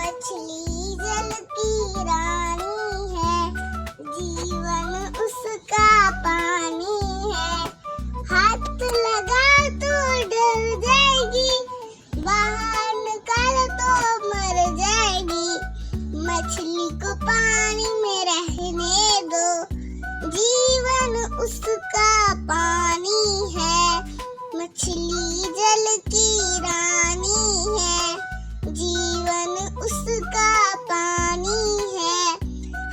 मछली जल की रानी है, जीवन उसका पानी है। हाथ लगा तो डर जाएगी, बाहर निकाल तो मर जाएगी। मछली को पानी में रहने दो, जीवन उसका पानी है। मछली जल की रानी है, जीवन उसका पानी है।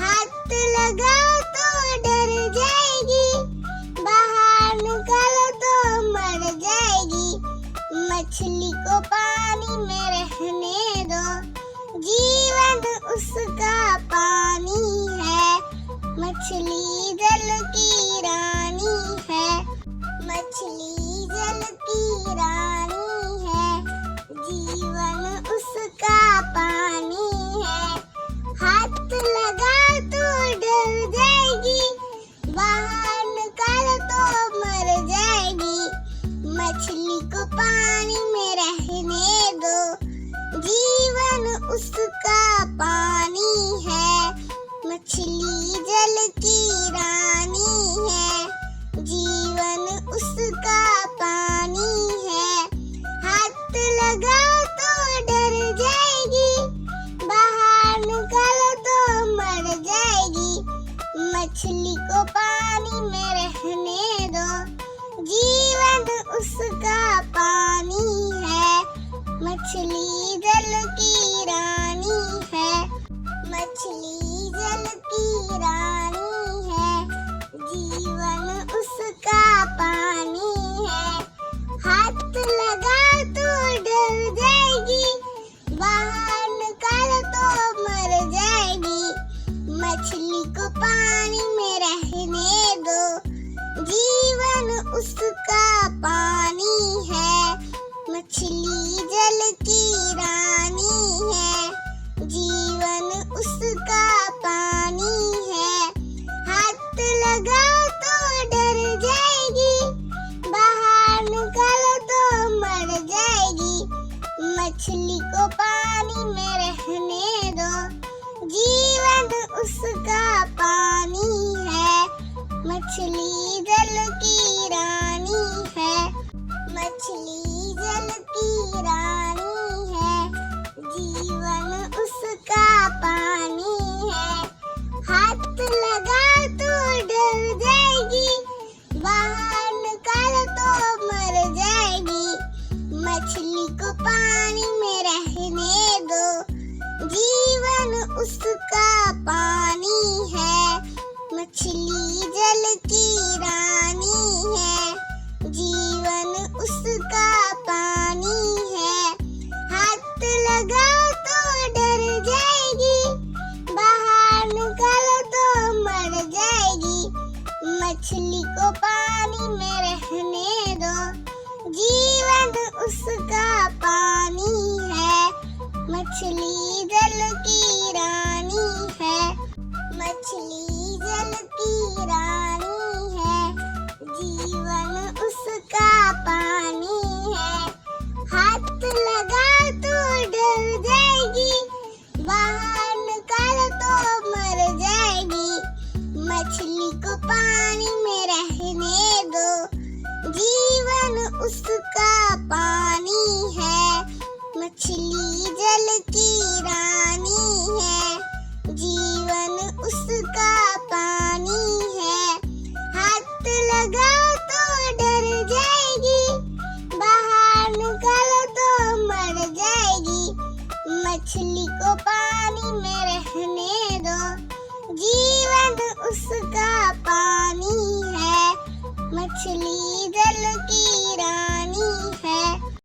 हाथ लगा तो डर जाएगी, बाहर निकाल तो मर जाएगी। मछली को पानी में रहने दो, जीवन उसका पानी है। मछली जल की रानी है, मछली जल की रानी है, जीवन उसका पानी है। हाथ लगा तो डर जाएगी, बाहर निकाल तो मर जाएगी। मछली को पानी में रहने दो, जीवन उसका पानी है। मछली जल की रानी है, जीवन उसका पानी है। हाथ लगा तो डर जाएगी, बाहर निकाल तो मर जाएगी। मछली को पानी में रहने दो, जीवन उसका पानी है। मछली जल की रानी है, मछली जल की रानी है, जीवन उसका पानी है। हाथ लगा तो डर जाएगी, बाहर निकाल तो मर जाएगी। मछली को पानी में रहने दो, जीवन उसका पानी है। मछली जल की रानी है, जीवन उसका पानी है। हाथ लगा तो डर जाएगी, बाहर निकाल तो मर जाएगी। मछली को पानी में रहने दो, जीवन उसका पानी है। मछली जल की रानी है, मछली जल की रानी है, जीवन उसका पानी है। हाथ लगा तो डर जाएगी, बाहर निकाल तो मर जाएगी। मछली को पानी में रहने दो, जीवन उसका पानी है। मछली जल की रानी है, जीवन उसका पानी है। हाथ लगा तो डर जाएगी, बाहर निकाल तो मर जाएगी। मछली को पानी में रहने दो, जीवन उसका पानी है। मछली जल की रानी है, मछली जल की रानी है, जीवन उसका पानी है। हाथ लगा तो डर जाएगी, बाहर निकाल तो मर जाएगी। मछली को पानी में रहने दो, जीवन उसका पानी है। मछली जल की रानी है, जीवन उसका पानी है। हाथ लगा तो डर जाएगी, बाहर निकाल तो मर जाएगी। मछली को पानी में रहने दो, जीवन उसका पानी है। मछली जल की